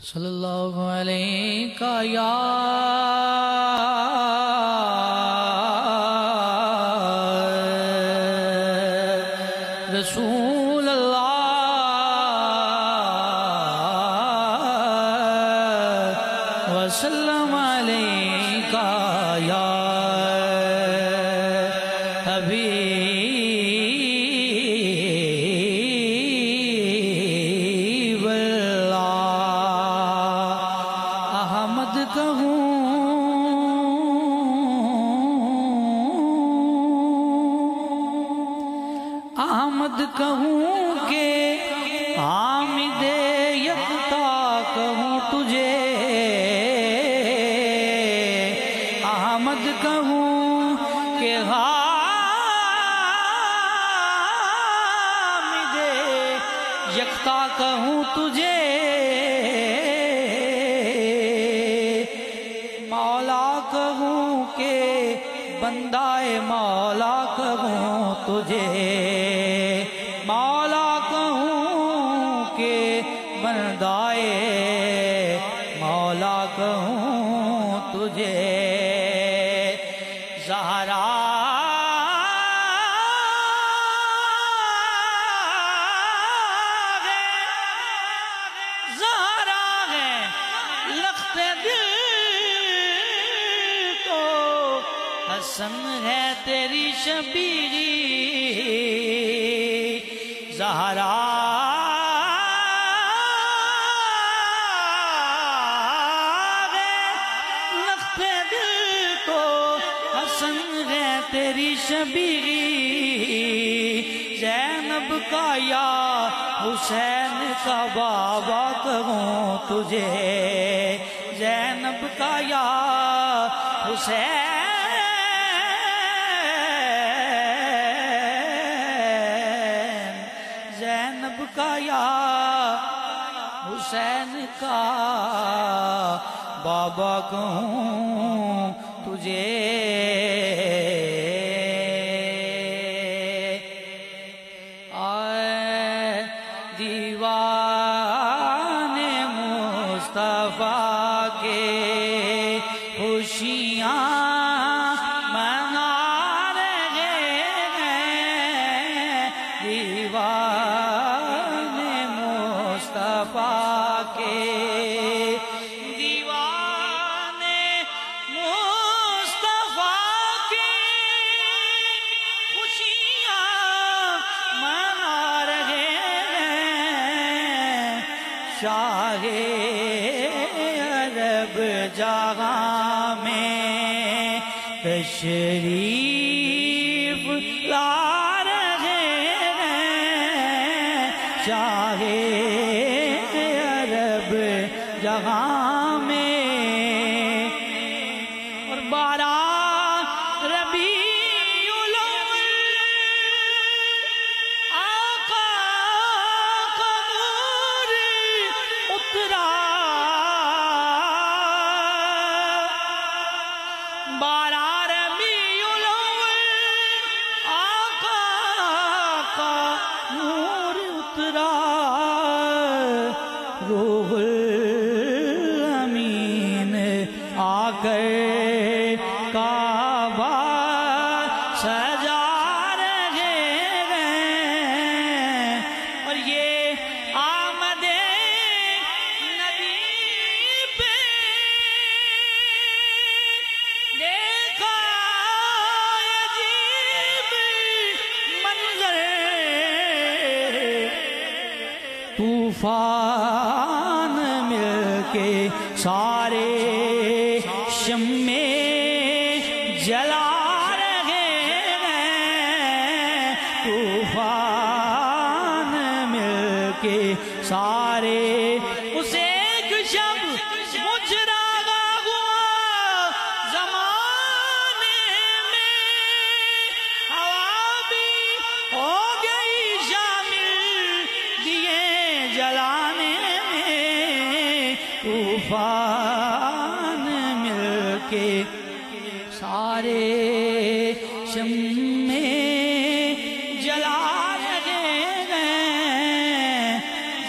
صلی اللہ علیہ یا رسول اللہ وسلم علیہ یا حبیب اللہ احمد کہوں کہ حامد یکتا کہوں تجھے احمد کہوں کہ حامد یکتا کہوں تجھے مولا کہوں کہ بندہ مولا کہوں تجھے مولا کہوں کہ بندائے مولا کہوں تجھے زہرا ہے لخت دل تو حسن ہے تیری شبیہی زہرا لخت دل تو حسن ہے تیری شبیہی زینب کا یا حسین کا بابا کہوں تجھے زینب کا یا حسین زینب کا یا حسین کا بابا کہوں تجھے آئے دیوان مصطفیٰ کے خوشیاں منا رہے ہیں دیوان مصطفیٰ کے دیوان مصطفیٰ کی خوشیاں منا رہے ہیں شاہ عرب جہاں میں تشریف لا رہے ہیں شاہ عرب جہاں میں اور 12 ربیع الاول آقا کا نور اترا 12 ربیع الاول آقا کا نور اترا روح الامین آ کر کعبہ سجا رہے ہیں اور یہ آمد نبی پہ دیکھا عجیب منظر طوفان مل کے سارے شمع جلا رہے ہیں طوفان مل کے سارے اسے ایک شب مجراغا ہوا زمانے میں ہوا بھی ہو گئی شامل دیے جلانے میں طوفان مل کے سارے شمع جلا رہے ہیں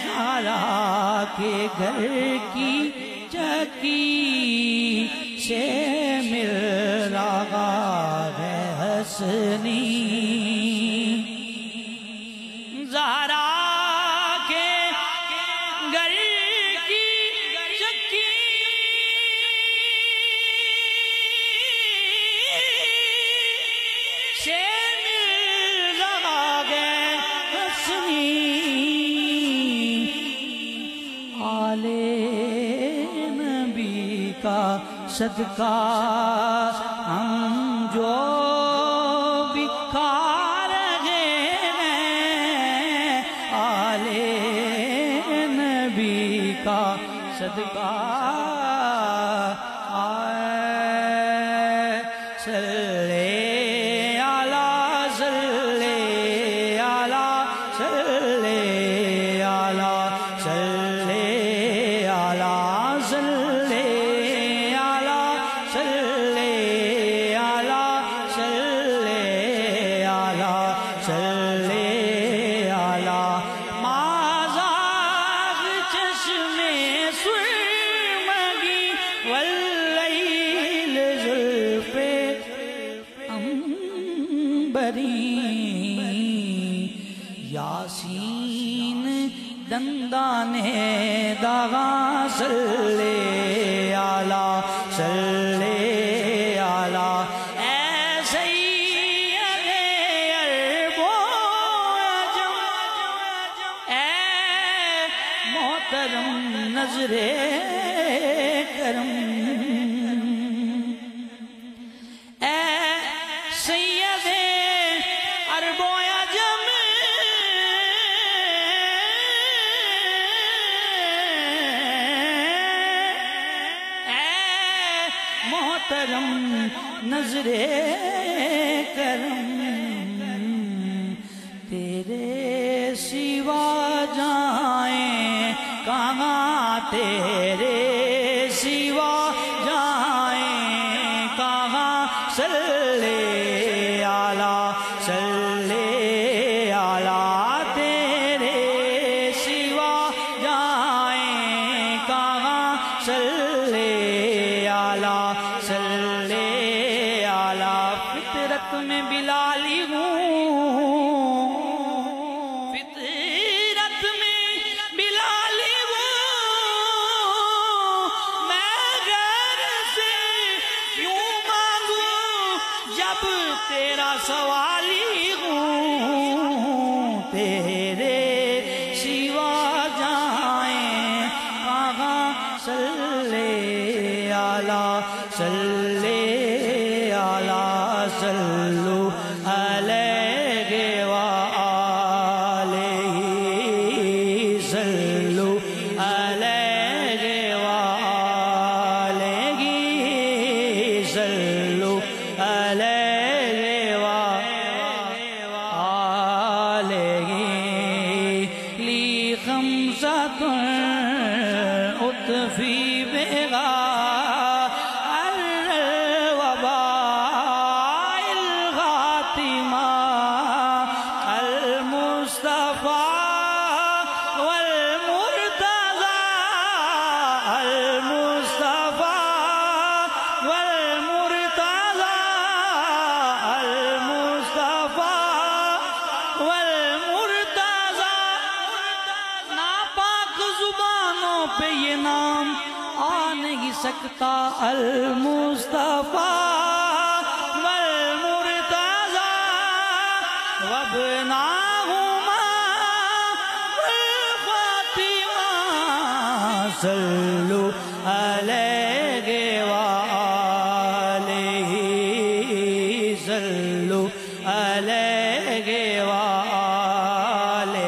زہرا کے گھر کی چکی سے مل رہا ہے حسنی زہرا کے گھر کی چکی سے مل رہا ہے حسنی آل نبی کا صدقہ ہم جو بھی کھا رہے ہیں آل نبی کا صدقہ صلی علی صلی علی صلی علی صلی علی صلی علی صلی علی صلی علی صلی علی مازاغ چشم سرمگی واللیل زلف عنبری یاسین دندان داغا صلی علی صلی علی اے سید عرب و عجم اے محترم نظر کرم اے سید عرب و عجم محترم نظر کرم تیرے سوا جائیں کہاں تیرے سوا جائیں کہاں صلی علی صلی علی تیرے سوا جائیں کہاں صلی علی صلی علی فطرت میں بلالی ہوں فطرت میں بلالی ہوں میں غیر سے یوں مانگوں جب تیرا سوالی ہوں تیرے سوا جائیں کہاں صلی علی صلی علی صلو علیہ وآلہ صلو علیہ وآلہ صلو علیہ وآلہ لی خمسۃ اطفی بغا پہ یہ نام آ نہیں سکتا المصطفیٰ والمرتضی وابناہما والفاطمہ صلو علیہ وآلہ صلو علیہ وآلہ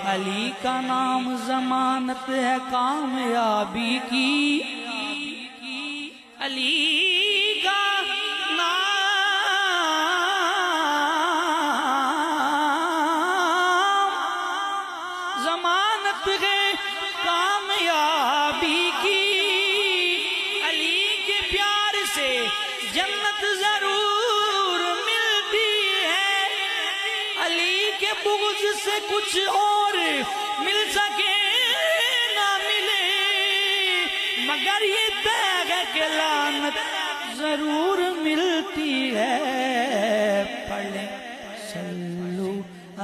علی کا نام ضمانت ہے کامیابی کی علی کا نام ضمانت ہے کامیابی کی علی کے پیار سے جنت ضرور ملتی ہے علی کے بغض سے کچھ اور مل سکے نہ یہ طے ہے کہ لعنت ضرور ملتی ہے پڑھ لیں صلو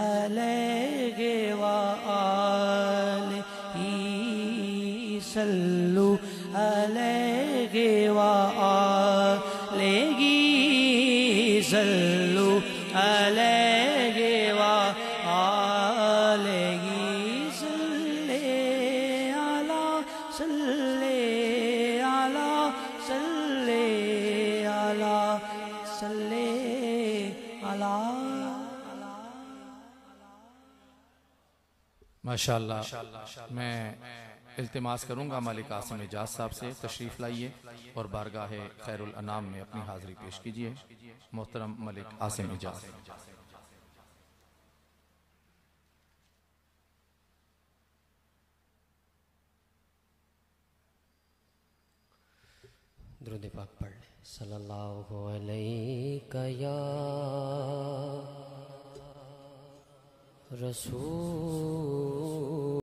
علیہ وآلہ صلو علیہ وآلہ صلو علیہ وآلہ ماشاءاللہ. میں التماس کروں گا ملک قاسم اعجاز صاحب سے تشریف لائیے اور بارگاہ خیر الانام میں اپنی حاضری پیش کیجیے. محترم ملک قاسم اعجاز. درود پاک پڑھ لیں. صلی اللہ علیہ یا رسول